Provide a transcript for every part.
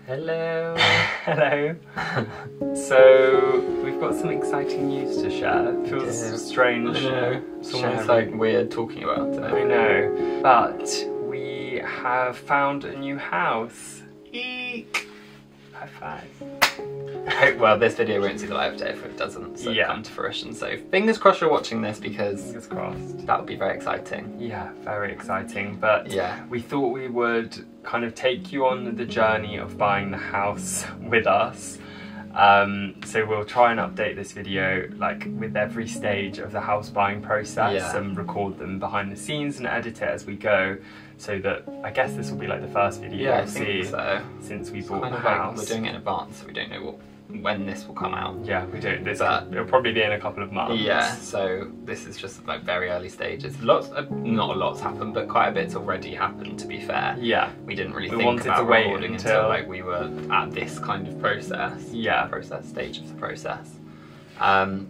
Hello. Hello. So we've got some exciting news to share. It feels strange. I know. It's almost sharing. like weird talking about it. I know. But we have found a new house. Eek. High five. Well, this video won't see the light of day if it doesn't come to fruition. So fingers crossed you're watching this because Fingers crossed. that would be very exciting. Yeah, very exciting. But Yeah. we thought we would kind of take you on the journey of buying the house with us. So we'll try and update this video like with every stage of the house buying process and record them behind the scenes and edit it as we go, so that I guess this will be like the first video you'll see since we bought the house. We're doing it in advance, so we don't know when this will come out. Yeah, we don't. It'll probably be in a couple of months. Yeah, so this is just like very early stages. Not a lot's happened, but quite a bit's already happened, to be fair. Yeah. We didn't really We think wanted about to wait recording until like we were at this kind of process. Yeah. Stage of the process. Do you want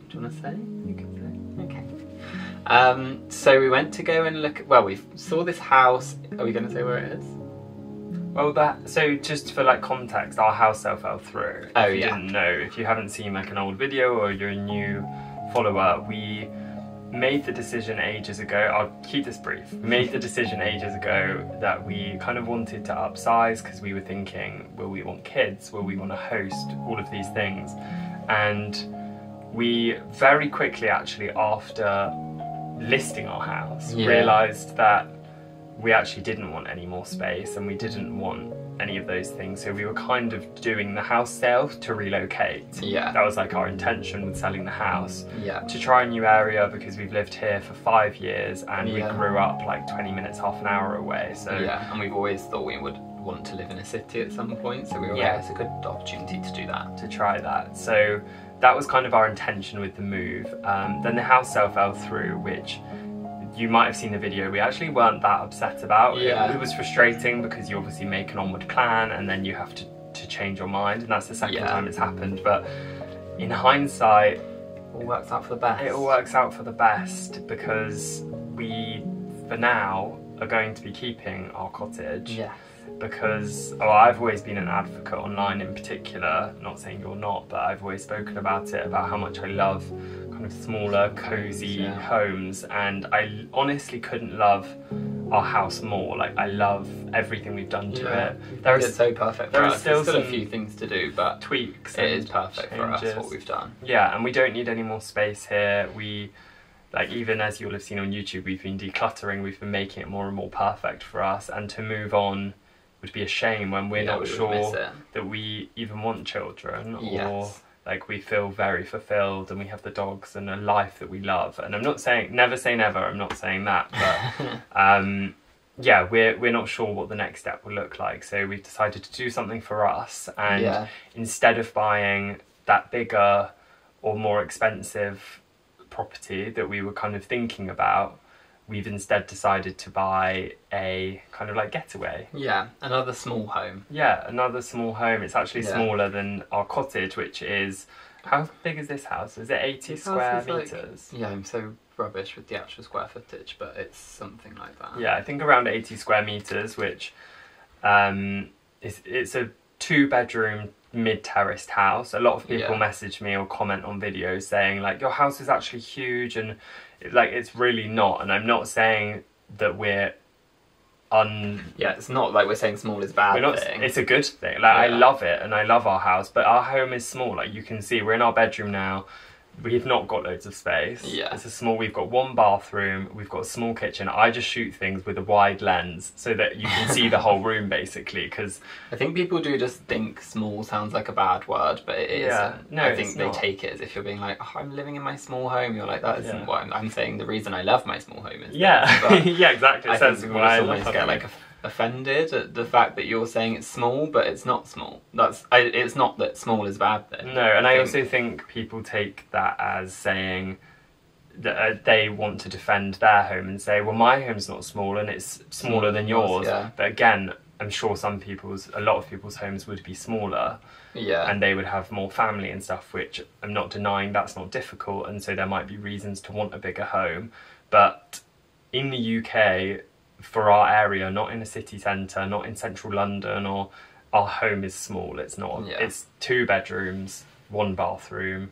to say? You can say. Okay. So we went to go and look. Well, we saw this house. Are we going to say where it is? Well, so just for like context, our house sale fell through. Oh, if you yeah. didn't know, if you haven't seen like an old video or you're a new follower, we made the decision ages ago. I'll keep this brief. We made the decision ages ago that we kind of wanted to upsize because we were thinking, will we want kids? Will we want to host all of these things? And we very quickly, actually, after listing our house, realised that we actually didn't want any more space and we didn't want any of those things, so we were kind of doing the house sale to relocate. Yeah. That was like our intention with selling the house. Yeah. To try a new area because we've lived here for 5 years and we grew up like 20 minutes, half an hour away. So yeah, and we've always thought we would want to live in a city at some point, so we were like, it's a good opportunity to do that. To try that. So that was kind of our intention with the move. Then the house sale fell through, which you might have seen the video, we actually weren't that upset about. It was frustrating because you obviously make an onward plan and then you have to change your mind, and that's the second time it's happened. But in hindsight, It all works out for the best. it all works out for the best because we, for now, are going to be keeping our cottage. Yeah. Because I've always been an advocate online in particular, not saying you're not, but I've always spoken about it, about how much I love kind of smaller, cosy homes, and I honestly couldn't love our house more. Like, I love everything we've done to it. It's so perfect for us. There's still a few things to do, but tweaks. It is perfect for us, what we've done. Yeah, and we don't need any more space here. Like, even as you'll have seen on YouTube, we've been decluttering, we've been making it more and more perfect for us, and to move on would be a shame when we're not sure that we even want children, or like we feel very fulfilled and we have the dogs and a life that we love. And I'm not saying, never say never, I'm not saying that, but yeah, we're not sure what the next step will look like. So we've decided to do something for us, and instead of buying that bigger or more expensive property that we were kind of thinking about, we've instead decided to buy a kind of like getaway. Yeah, another small home. Yeah, another small home. It's actually smaller than our cottage, which is... How big is this house? Is it 80 square metres? Like, yeah, I'm so rubbish with the actual square footage, but it's something like that. Yeah, I think around 80 square metres, which it's a 2-bedroom mid-terraced house. A lot of people message me or comment on videos saying like, your house is actually huge, and like, it's really not. And I'm not saying that we're it's not like we're saying small is bad. It's a good thing. Like, I love it and I love our house, but our home is small. Like, you can see, we're in our bedroom now. We've not got loads of space. It's a small, we've got 1 bathroom, we've got a small kitchen. I just shoot things with a wide lens so that you can see the whole room, basically, because I think people do just think small sounds like a bad word, but it is. No, I think they take it as if you're being like, oh, I'm living in my small home. You're like, that isn't what I'm saying. The reason I love my small home is yeah, exactly. I think people almost get like offended at the fact that you're saying it's small, but it's not small. It's not that small is a bad thing. No, and I also think people take that as saying that they want to defend their home and say, well, my home's not small and it's smaller than yours. But again, I'm sure a lot of people's homes would be smaller. And they would have more family and stuff, which I'm not denying that's not difficult, and so there might be reasons to want a bigger home. But in the UK, for our area, not in a city centre, not in central London or our home is small. It's not. Yeah. It's 2 bedrooms, 1 bathroom.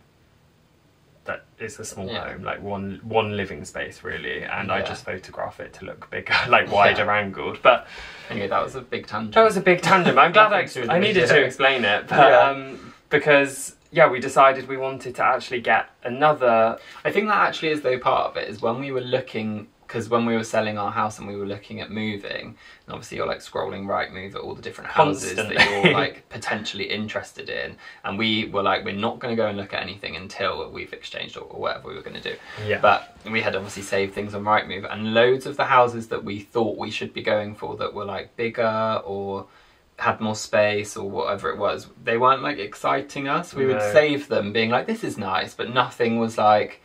That is a small home, like one living space really, and I just photograph it to look bigger, like wider angled. But anyway, that was a big tangent. That was a big tangent. I'm glad I needed to explain it, but because we decided we wanted to actually get another. I think that actually is though part of it is when we were looking. Because when we were selling our house and we were looking at moving, and obviously you're like scrolling Rightmove at all the different houses that you're like potentially interested in, and we were like, we're not going to go and look at anything until we've exchanged or whatever we were going to do. Yeah. But we had obviously saved things on Rightmove, and loads of the houses that we thought we should be going for that were like bigger or had more space or whatever it was, they weren't like exciting us. We would save them being like, this is nice, but nothing was like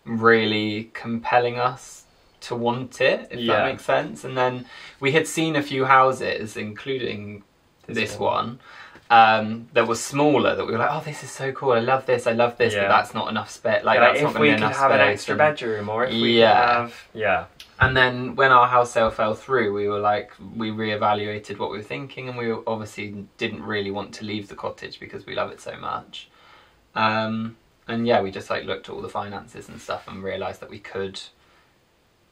really compelling us to want it, if that makes sense. And then we had seen a few houses, including this one, that was smaller, that we were like, oh, this is so cool, I love this, but that's not enough space. Like, that's not going to be enough space. If we could have an extra bedroom, or if we could have... And then when our house sale fell through, we were like, we reevaluated what we were thinking, and we obviously didn't really want to leave the cottage because we love it so much. And yeah, we just like looked at all the finances and stuff and realised that we could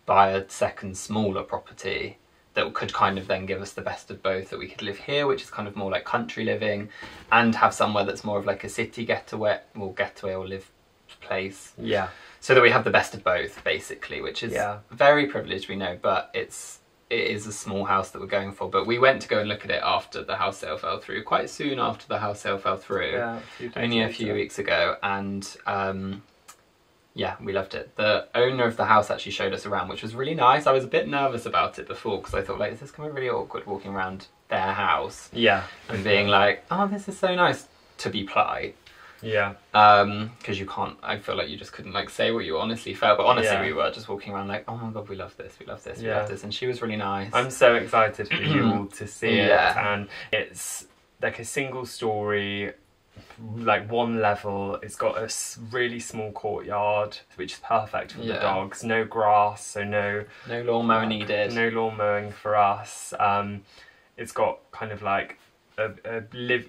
buy a second smaller property that could kind of then give us the best of both, that we could live here, which is kind of more like country living, and have somewhere that's more of like a city getaway or live place. Yeah. So that we have the best of both, basically, which is very privileged, we know, but it is a small house that we're going for. But we went to go and look at it after the house sale fell through, quite soon after the house sale fell through, only a few weeks ago, and yeah, we loved it. The owner of the house actually showed us around, which was really nice. I was a bit nervous about it before because I thought, like, is this going to be really awkward walking around their house? Yeah. And being like, oh, this is so nice, to be polite. Yeah. Because you can't, I feel like you just couldn't like say what you honestly felt, but honestly we were just walking around like, oh my god, we love this, we love this, we love this, and she was really nice. I'm so excited for you all to see it, and it's like a single story, like 1 level. It's got a really small courtyard, which is perfect for the dogs. No grass, so no lawn mowing needed. No lawn mowing for us. It's got kind of like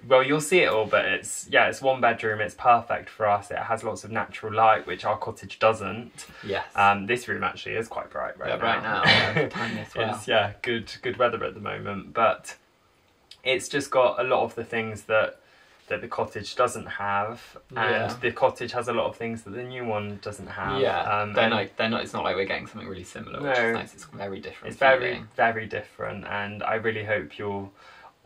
well, you'll see it all, but it's 1 bedroom. It's perfect for us. It has lots of natural light, which our cottage doesn't. Yes. This room actually is quite bright right now. It's good weather at the moment, but it's just got a lot of the things that the cottage doesn't have, and the cottage has a lot of things that the new one doesn't have. Yeah, they're not. It's not like we're getting something really similar, which is nice. It's very different. It's very different, and I really hope you'll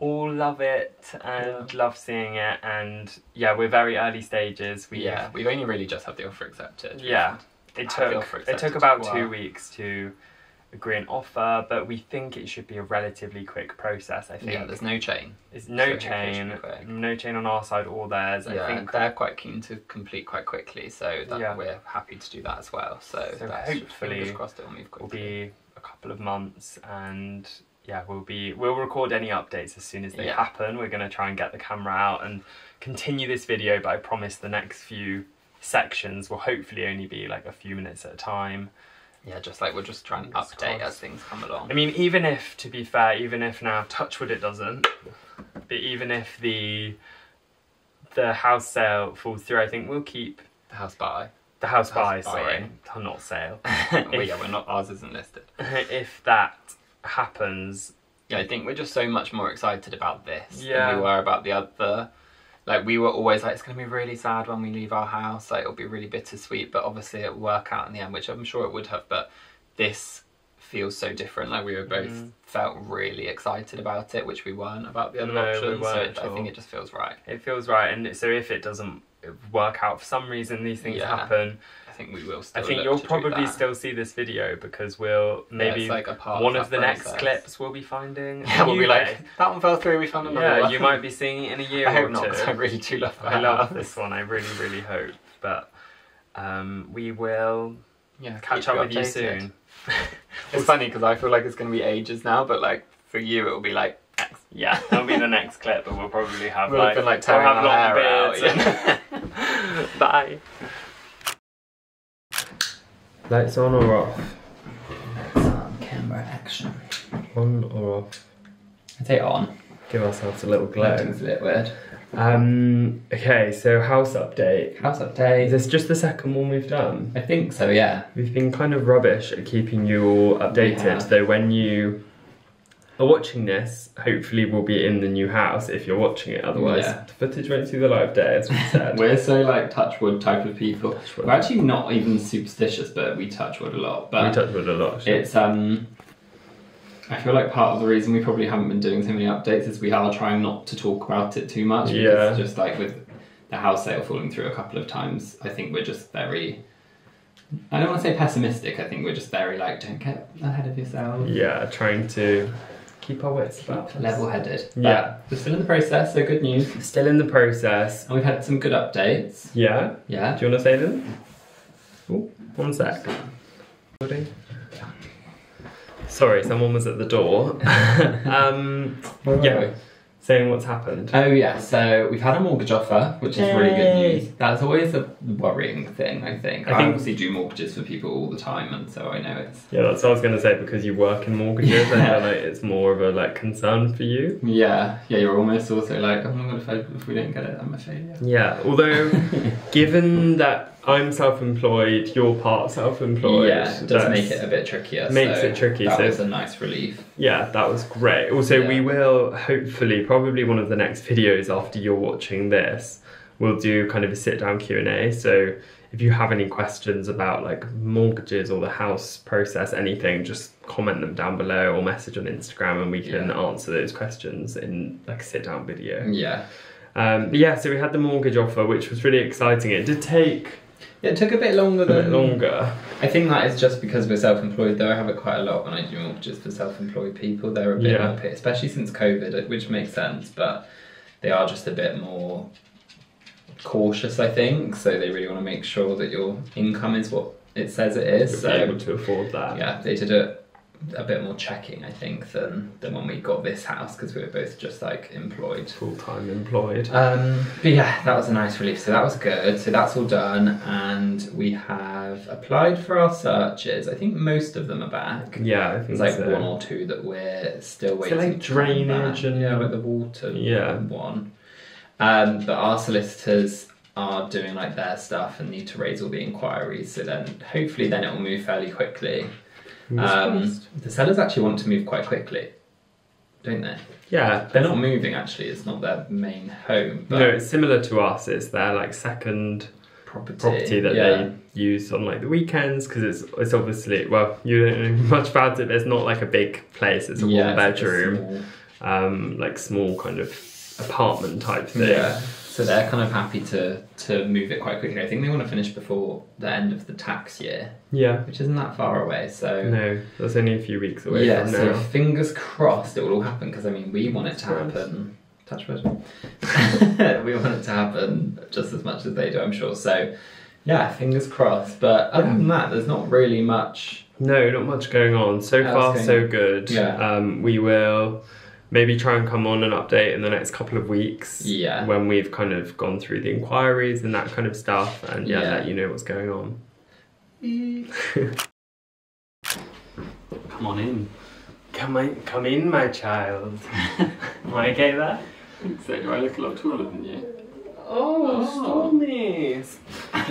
all love it and love seeing it. And yeah, we're very early stages. We've only really just had the offer accepted. Yeah, it took about 2 weeks to agree an offer, but we think it should be a relatively quick process. I think. Yeah, there's no chain. It's no chain on our side or theirs. Yeah, I think they're quite keen to complete quite quickly, so we're happy to do that as well. So hopefully it'll be a couple of months, and yeah, we'll record any updates as soon as they happen. We're going to try and get the camera out and continue this video, but I promise the next few sections will hopefully only be like a few minutes at a time. Yeah, just like we'll just try and update as things come along. I mean, even if, to be fair, even if now, touch wood it doesn't, but even if the house sale falls through, I think we'll keep the house buy. The house buy, sorry, not sale. Ours isn't listed. If that happens, I think we're just so much more excited about this than we were about the other. Like, we were always like, it's going to be really sad when we leave our house, like it'll be really bittersweet, but obviously it'll work out in the end, which I'm sure it would have, but this feels so different. Like, we were both felt really excited about it, which we weren't about the other options, so I think it just feels right. It feels right, and so if it doesn't work out for some reason, these things happen, I think we will still. I think you'll probably still see this video, because we'll maybe like one of the next clips we'll be finding. Yeah, we'll be like, that one fell through, we found another one. You might be seeing it in a year or two. I hope not, because I really do love that. I love this one, I really, really hope. But we will catch up with you soon. It's funny, because I feel like it's going to be ages now, but like for you it will be like X. Yeah, it'll be the next clip, but we'll probably have we'll have like tearing our hair out. Bye. Lights on or off? Lights on, camera action. On or off? I'd say on. give ourselves a little glow. Lighting's a bit weird. Okay, so house update. House update. Is this just the second one we've done? I think so, yeah. We've been kind of rubbish at keeping you all updated, though when you are watching this, hopefully we'll be in the new house if you're watching it, otherwise the footage won't see the light of day, as we said. We're so like touch wood type of people. We're actually not even superstitious, but we touch wood a lot. But we touch wood a lot. Sure. It's I feel like part of the reason we probably haven't been doing so many updates is we are trying not to talk about it too much. Yeah. Just like with the house sale falling through a couple of times, I think we're just very, I don't want to say pessimistic, I think we're just very like, don't get ahead of yourself. Yeah, trying to keep our wits about us. Level-headed. Yeah. But we're still in the process, so good news. Still in the process. And we've had some good updates. Yeah? Yeah. Do you want to say them? Oh, one sec. Sorry, someone was at the door. Yeah, saying what's happened. Oh yeah, so we've had a mortgage offer, which is really good news. That's always a worrying thing, I think. I obviously do mortgages for people all the time, and so I know it's... Yeah, that's what I was going to say, because you work in mortgages, I feel like it's more of a concern for you. Yeah, you're almost also like, oh my god, if we don't get it, I'm a failure. Yeah, although, given that I'm self-employed, you're part self-employed. Yeah, it does make it a bit trickier. Makes it tricky. That was a nice relief. Yeah, that was great. Also, we will hopefully, probably one of the next videos after you're watching this, we'll do kind of a sit-down Q&A. So if you have any questions about like mortgages or the house process, anything, just comment them down below or message on Instagram and we can answer those questions in like a sit-down video. Yeah. But yeah, so we had the mortgage offer, which was really exciting. It did take... Yeah, it took a bit longer than... A bit longer. I think that is just because we're self-employed, though. I have it quite a lot when I do mortgages for self-employed people. They're a bit more picky, especially since COVID, which makes sense, but they are just a bit more cautious, I think. So they really want to make sure that your income is what it says it is. You're able to afford that. Yeah, they did a bit more checking, I think, than when we got this house, because we were both just like employed. Full-time employed. But yeah, that was a nice relief, so that was good. So that's all done, and we have applied for our searches. I think most of them are back. Yeah, I think there's like one or two that we're still waiting. So like drainage and... Yeah, like the water one. But our solicitors are doing like their stuff and need to raise all the inquiries, so then hopefully then it will move fairly quickly. The sellers actually want to move quite quickly, don't they? Yeah. They're not moving actually, it's not their main home. But no, it's similar to us, it's their like second property that they use on like the weekends, because it's obviously, well, you don't know much about it, it's not like a big place, it's a one bedroom, like small kind of apartment type thing. Yeah. So they're kind of happy to move it quite quickly. I think they want to finish before the end of the tax year. Yeah. Which isn't that far away, so... No, that's only a few weeks away from now. So fingers crossed it will all happen, because I mean, we want it to happen... Touch wood. We want it to happen just as much as they do, I'm sure. So, yeah, fingers crossed. But other than that, there's not really much... No, not much going on. So far, so good. Yeah. We will... maybe try and come on an update in the next couple of weeks. Yeah. When we've kind of gone through the inquiries and that kind of stuff, and let you know what's going on. Come on in. Come in, my child. Am I okay there? So do I look a lot taller than you? Oh, Stormy!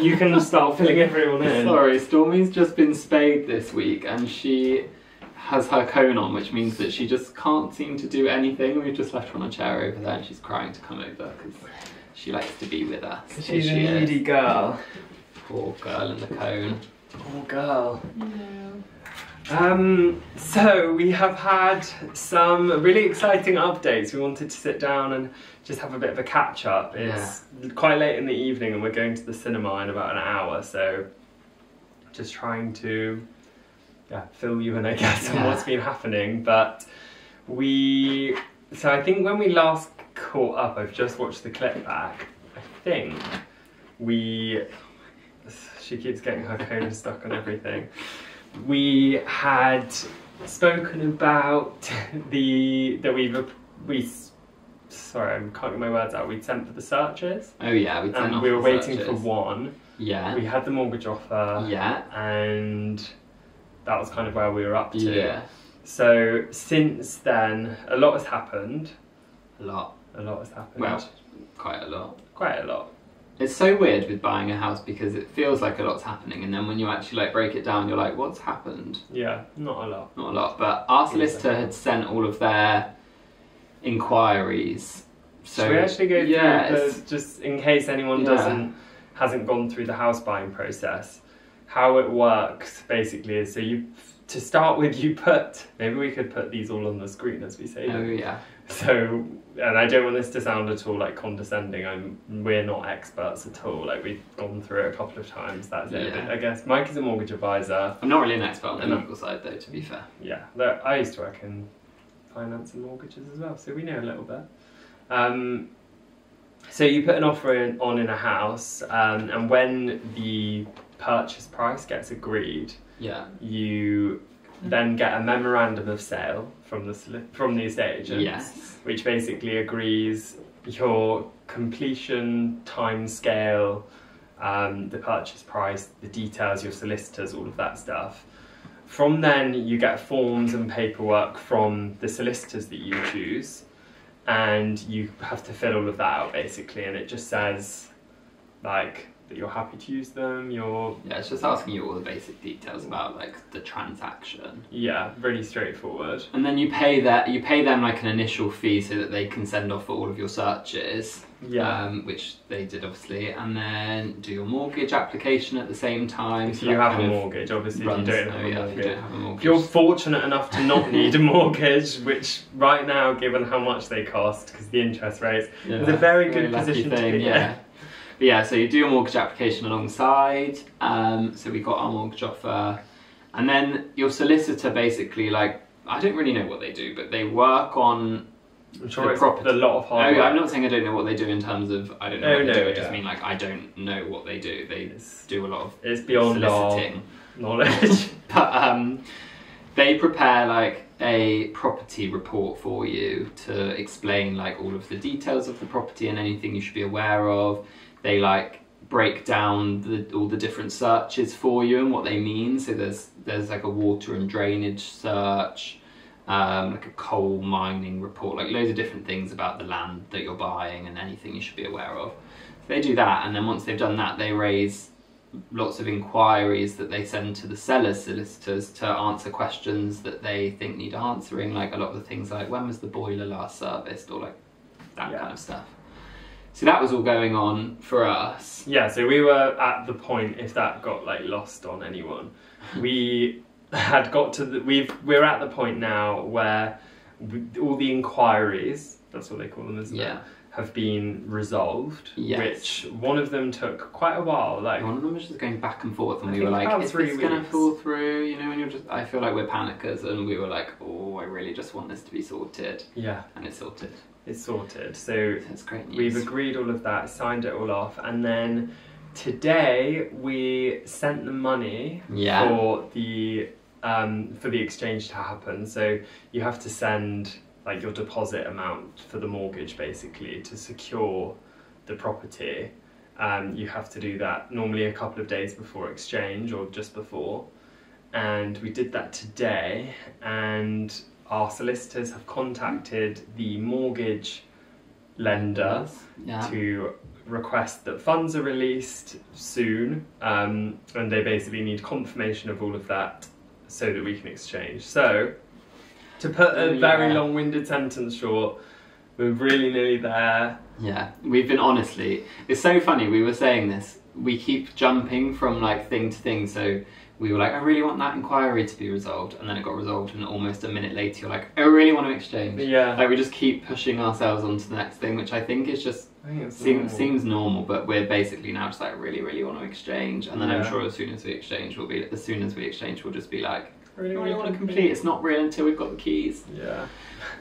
You can start filling everyone in. Sorry, Stormy's just been spayed this week, and she has her cone on, which means that she just can't seem to do anything. We've just left her on a chair over there and she's crying to come over because she likes to be with us. She's a needy girl. Poor girl in the cone. Poor girl. So we have had some really exciting updates. We wanted to sit down and just have a bit of a catch up. It's quite late in the evening and we're going to the cinema in about an hour, so just trying to fill you in, I guess, on what's been happening. But so I think when we last caught up, I've just watched the clip back, I think she keeps getting her cone stuck on everything. We had spoken about sorry, I can't get my words out. We'd sent for the searches. Oh yeah, we'd sent and we were waiting for one. Yeah. We had the mortgage offer. Yeah. And that was kind of where we were up to. Yeah. So since then, a lot has happened. A lot. A lot has happened. Well, quite a lot. Quite a lot. It's so weird with buying a house because it feels like a lot's happening, and then when you actually like break it down, you're like, what's happened? Yeah, not a lot. Not a lot. But our solicitor had sent all of their inquiries. So should we actually go through just in case anyone hasn't gone through the house buying process? How it works basically is, so to start with, maybe we could put these all on the screen as we say. Oh yeah. So, and I don't want this to sound at all like condescending. We're not experts at all. Like, we've gone through it a couple of times. That's it. Yeah. But I guess Mike is a mortgage advisor. I'm not really an expert on the legal side, though. To be fair. Yeah, I used to work in finance and mortgages as well, so we know a little bit. So you put an offer on in a house, and when the purchase price gets agreed, you then get a memorandum of sale from the estate agent, which basically agrees your completion time scale, the purchase price, the details, your solicitors, all of that stuff. From then you get forms and paperwork from the solicitors that you choose, and you have to fill all of that out basically, and it just says like that you're happy to use them, it's just asking you all the basic details about like the transaction. Yeah, really straightforward. And then you pay them like an initial fee so that they can send off all of your searches. Yeah. Which they did obviously, and then do your mortgage application at the same time. If you have a mortgage, obviously if you don't have a mortgage. If you're fortunate enough to not need a mortgage, which right now, given how much they cost, because the interest rates, is a very good position to be in. But yeah, so you do your mortgage application alongside. So we got our mortgage offer, and then your solicitor basically, like, I don't really know what they do, but they work on I'm sure it's a lot of hard work. I'm not saying I don't know what they do in terms of I don't know what they do. I just mean like I don't know what they do. They do a lot of beyond soliciting knowledge. But they prepare like a property report for you to explain like all of the details of the property and anything you should be aware of. They like break down all the different searches for you and what they mean. So there's like a water and drainage search, like a coal mining report, like loads of different things about the land that you're buying and anything you should be aware of. So they do that, and then once they've done that, they raise lots of inquiries that they send to the seller's solicitors to answer questions that they think need answering, like a lot of the things like when was the boiler last serviced, or like that kind of stuff. So that was all going on for us. Yeah, so we were at the point, if that got like lost on anyone, we had got to we're at the point now where all the inquiries, that's what they call them, isn't it? Have been resolved. Which one of them took quite a while. Like one of them was just going back and forth, and we were like, "Is this going to fall through?" You know, and you're just. I feel like we're panickers, and we were like, "Oh, I really just want this to be sorted." Yeah, and it's sorted. It's sorted. So that's great news. We've agreed all of that, signed it all off, and then today we sent the money for the exchange to happen. So you have to send like your deposit amount for the mortgage basically to secure the property. You have to do that normally a couple of days before exchange or just before, and we did that today, and our solicitors have contacted the mortgage lender to request that funds are released soon, and they basically need confirmation of all of that so that we can exchange. So to put a very long-winded sentence short, we're really nearly there. Yeah, we've been honestly, it's so funny, we were saying this, we keep jumping from like thing to thing, so we were like, I really want that inquiry to be resolved, and then it got resolved, and almost a minute later you're like, I really want to exchange. Yeah. Like we just keep pushing ourselves onto the next thing, which I think is just seems normal, but we're basically now just like really want to exchange, and then I'm sure as soon as we exchange we'll just be like, I really want to complete. It's not real until we've got the keys. Yeah.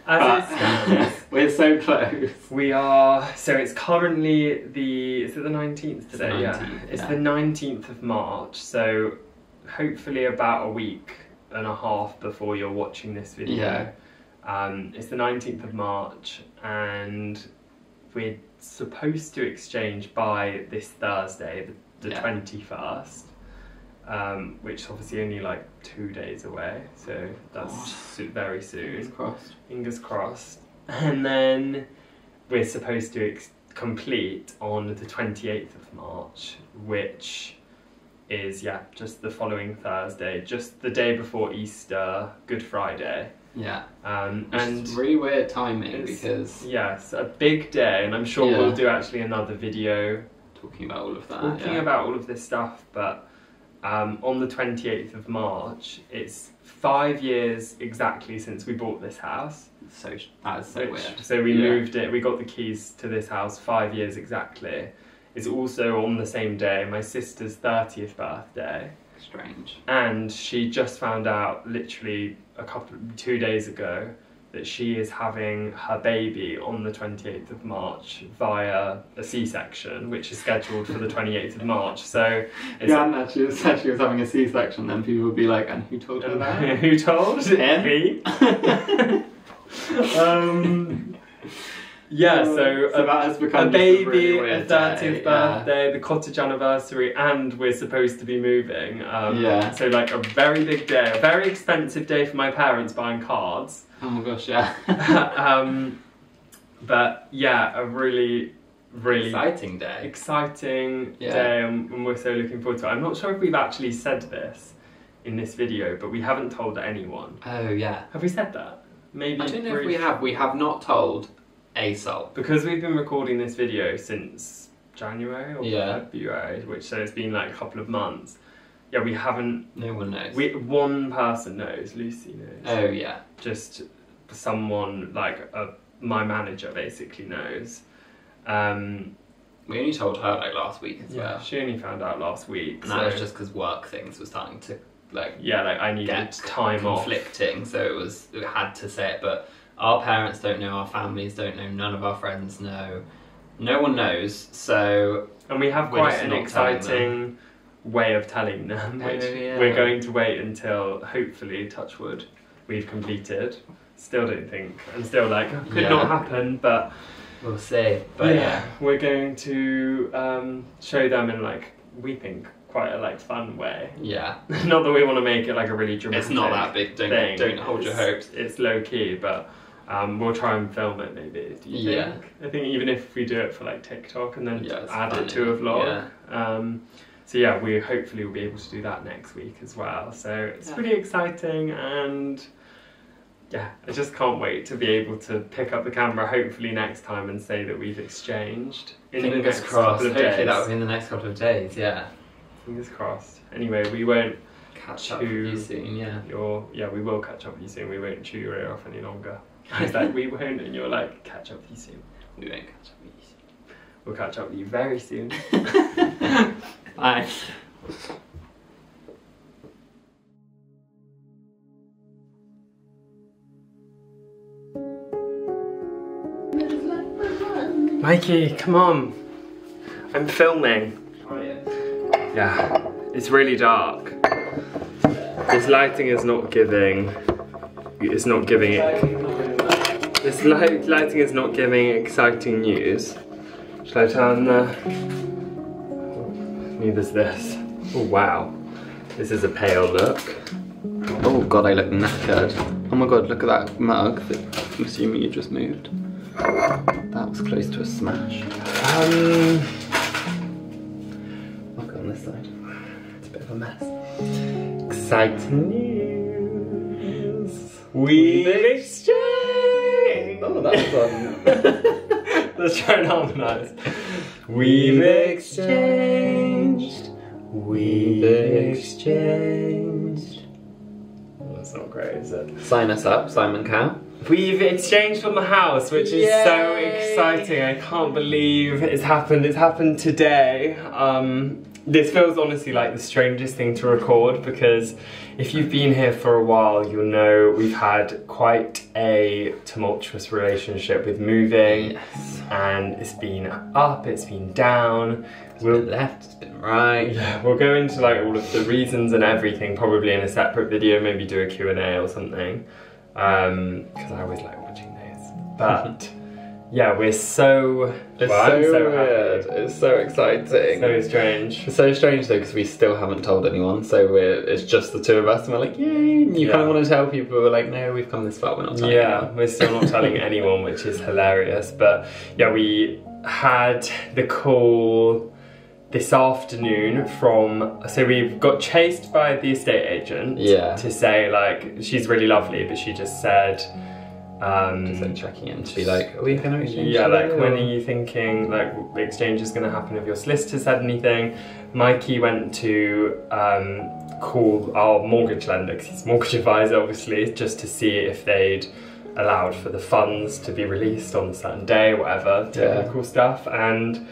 As it stands, we're so close. We are. So it's currently is it the 19th today? It's the 19th of March. So hopefully about a week and a half before you're watching this video. It's the 19th of March, and we're supposed to exchange by this Thursday, the 21st. Which is obviously only like 2 days away, so that's very soon. Fingers crossed. Fingers crossed. And then we're supposed to complete on the 28th of March, which is, yeah, just the following Thursday, just the day before Easter, Good Friday. Yeah. And it's really weird timing because... Yes, a big day, and I'm sure we'll do actually another video talking about all of that. Talking about all of this stuff, but on the 28th of March, it's 5 years exactly since we bought this house. So that's so weird. So we moved it, we got the keys to this house 5 years exactly. It's also on the same day my sister's 30th birthday. Strange. And she just found out literally 2 days ago that she is having her baby on the 28th of March via a C-section, which is scheduled for the 28th of March. So it's... Yeah, and actually said she was having a C-section, then people would be like, and who told her that? Who told? Me? Yeah, so that has become a baby, really a 30th birthday, the cottage anniversary, and we're supposed to be moving. So like a very big day, a very expensive day for my parents buying cards. Oh my gosh, yeah. But yeah, a really exciting day. Exciting day, and we're so looking forward to it. I'm not sure if we've actually said this in this video, but we haven't told anyone. Oh yeah. Have we said that? Maybe. I don't know if we have. We have not told a soul. Because we've been recording this video since January or February, so it's been like a couple of months. Yeah, we haven't... No one knows. One person knows, Lucy knows. Oh yeah. Just someone, like my manager basically knows. We only told her like last week as well. She only found out last week. And that was just because work things were starting to like... Yeah, like I needed time off. Conflicting, so it had to say it, but our parents don't know, our families don't know, none of our friends know. No one knows, so... And we have quite an exciting way of telling them, which we're going to wait until, hopefully, touch wood, we've completed. Still don't think, and still like, could not happen, but... We'll see, but yeah. We're going to show them in like, we think, quite a like fun way. Yeah. Not that we want to make it like a really dramatic It's not that big, don't hold your hopes. It's low key, but we'll try and film it maybe, do you think? I think even if we do it for like TikTok and then add it to a vlog. So yeah, we hopefully will be able to do that next week as well. So it's pretty exciting, and yeah, I just can't wait to be able to pick up the camera hopefully next time and say that we've exchanged. Fingers crossed, hopefully that will be in the next couple of days, Fingers crossed. Anyway, we won't catch up with you soon, we will catch up with you soon. We won't chew your ear off any longer. I was like, we won't, and you're like, catch up with you soon. We won't catch up with you soon. We'll catch up with you very soon. Bye. Mikey, come on. I'm filming. Oh yeah. Yeah, it's really dark. This lighting is not giving. It's not giving it. This lighting is not giving exciting news. Shall I turn the... Neither's this. Oh wow. This is a pale look. Oh god, I look knackered. Oh my god, look at that mug that I'm assuming you just moved. That was close to a smash. Look on this side. It's a bit of a mess. Exciting news. We've exchanged. Oh, that was fun. Let's try and harmonise. We've exchanged. We've exchanged. Well, that's not great, is it? Sign us up, Simon Cow. We've exchanged on the house, which is so exciting. I can't believe it's happened. It's happened today. This feels honestly like the strangest thing to record, because if you've been here for a while, you'll know we've had quite a tumultuous relationship with moving. And it's been up, it's been down. It's been left, it's been right. Yeah, we'll go into like all of the reasons and everything, probably in a separate video, maybe do a Q&A or something. Because I always like watching those. But yeah, we're so... It's well, I'm so weird. happy. It's so exciting. So strange. It's so strange though, because we still haven't told anyone, so it's just the two of us, and we're like, yay! And you kind of want to tell people, but we're like, no, we've come this far, we're not telling anyone. We're still not telling anyone, which is hilarious. But yeah, we had the call this afternoon from, so we got chased by the estate agent to say, like, she's really lovely, but she just said, just like checking in to be like, are we going to exchange? Yeah, like, when are you thinking, like, the exchange is going to happen? If your solicitor said anything? Mikey went to call our mortgage lender, because he's mortgage advisor, obviously, just to see if they'd allowed for the funds to be released on a certain day, whatever, technical stuff. And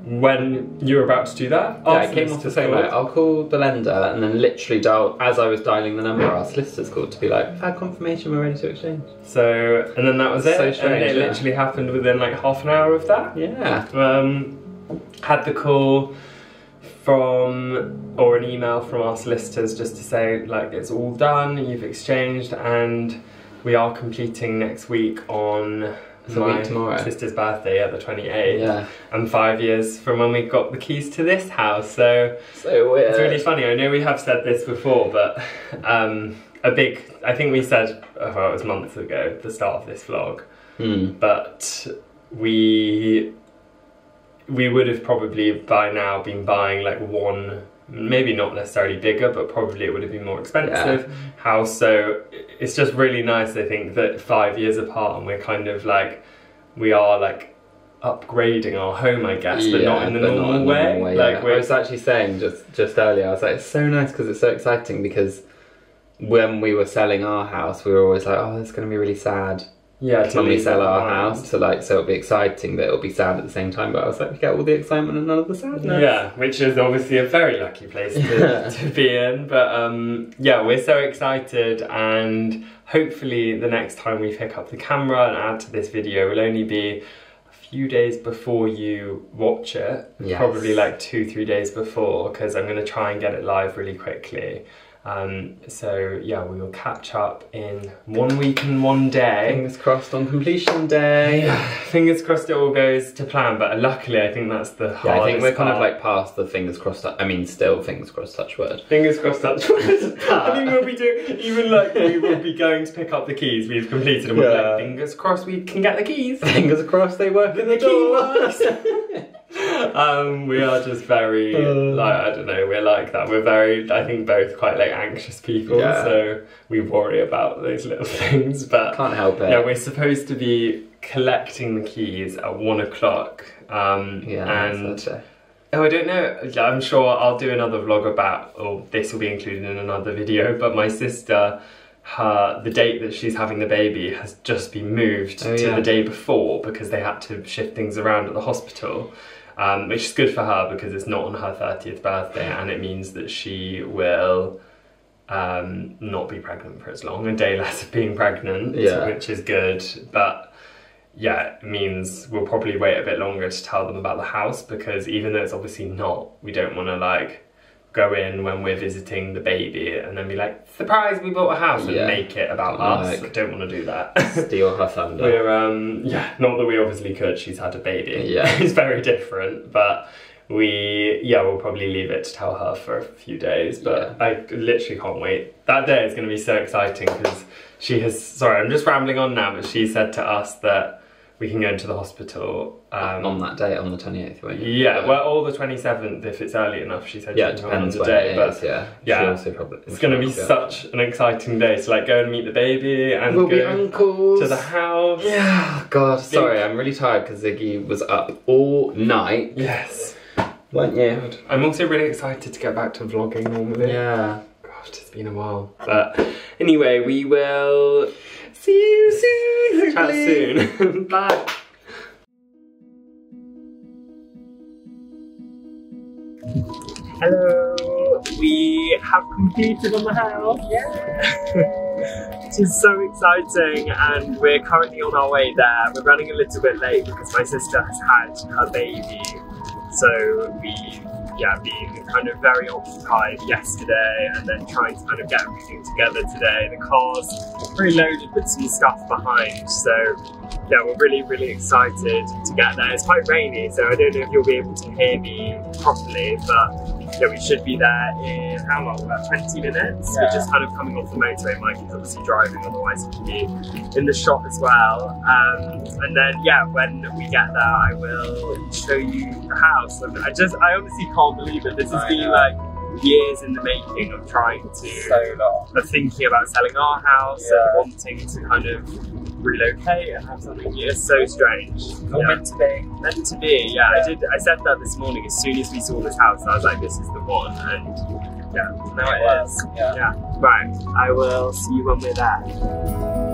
when you were about to do that, I came off the phone like, I'll call the lender, and then literally as I was dialing the number, our solicitors called to be like, I've had confirmation, we're ready to exchange. So, and then that was it. So strange, and it literally happened within like half an hour of that. Yeah. Had the call from, or an email from our solicitors just to say, like, it's all done, you've exchanged, and we are completing next week on my sister's birthday at the 28th. Yeah. And 5 years from when we got the keys to this house. So weird. It's really funny. I know we have said this before, but I think we said, well, it was months ago, the start of this vlog. But we would have probably by now been buying like one, maybe not necessarily bigger, but probably it would have been more expensive house. So it's just really nice, I think, that 5 years apart and we're kind of like, we are like upgrading our home, I guess, but not in the normal way. Like I was actually saying just earlier, I was like, it's so nice because it's so exciting, because when we were selling our house, we were always like, oh, it's going to be really sad. When we sell our house, so it'll be exciting, but it'll be sad at the same time. But I was like, we get all the excitement and none of the sadness. Yeah, which is obviously a very lucky place to be in. But yeah, we're so excited, and hopefully the next time we pick up the camera and add to this video will only be a few days before you watch it. Probably like 2-3 days before, because I'm going to try and get it live really quickly. So yeah, we will catch up in 1 week and 1 day. Fingers crossed on completion day. Yeah, fingers crossed it all goes to plan, but luckily I think that's the hardest I think we're kind part. of like past the fingers crossed, I mean still fingers crossed touch word. Fingers crossed touch word. I think we'll be doing, even like we will be going to pick up the keys, we've completed and we're like, fingers crossed we can get the keys. Fingers crossed they work in the key works. We are just very, like, I don't know, we're like that. We're very, I think, both quite like anxious people, so we worry about those little things, but can't help it. Yeah, we're supposed to be collecting the keys at 1 o'clock, and oh, I don't know, I'm sure I'll do another vlog about, or this will be included in another video, but my sister, the date that she's having the baby has just been moved to the day before, because they had to shift things around at the hospital. Which is good for her because it's not on her 30th birthday, and it means that she will not be pregnant for as long, a day less of being pregnant, which is good. But yeah, it means we'll probably wait a bit longer to tell them about the house, because even though it's obviously not, we don't want to like go in when we're visiting the baby and then be like, surprise, we bought a house, and make it about us. I don't want to do that. Steal her thunder. We're, not that we obviously could, she's had a baby. It's very different, but we'll probably leave it to tell her for a few days, but I literally can't wait. That day is going to be so exciting, because she has, sorry, I'm just rambling on now, but she said to us that we can go into the hospital on that day, on the 28th, won't you? Yeah, well, or the 27th if it's early enough. She said. It depends on the day, but it's going to be such an exciting day to like go and meet the baby and we'll go be uncles to the house. Yeah, God, sorry, I'm really tired because Ziggy was up all night. Yes, weren't you? I'm also really excited to get back to vlogging normally. Yeah. Gosh, it's been a while, but anyway, we will. See you soon. Chat soon. Bye. Hello. We have completed on the house. Yeah. Which is so exciting, and we're currently on our way there. We're running a little bit late because my sister has had her baby. So we yeah, being kind of very occupied yesterday and then trying to kind of get everything together today. The car's pretty loaded with some stuff behind, so yeah, we're really excited to get there. It's quite rainy, so I don't know if you'll be able to hear me properly, but yeah, we should be there in how long? About 20 minutes. Yeah. We're just kind of coming off the motorway. Mike is obviously driving, otherwise he'll be in the shot as well. And then yeah, when we get there, I will show you the house. And I honestly can't believe it. This has been like years in the making of trying to, of thinking about selling our house and wanting to kind of relocate and have something new. It's so strange. Meant to be. Meant to be, yeah. I said that this morning. As soon as we saw this house, I was like, this is the one. And yeah, now it is. Yeah. Right, I will see you when we're there.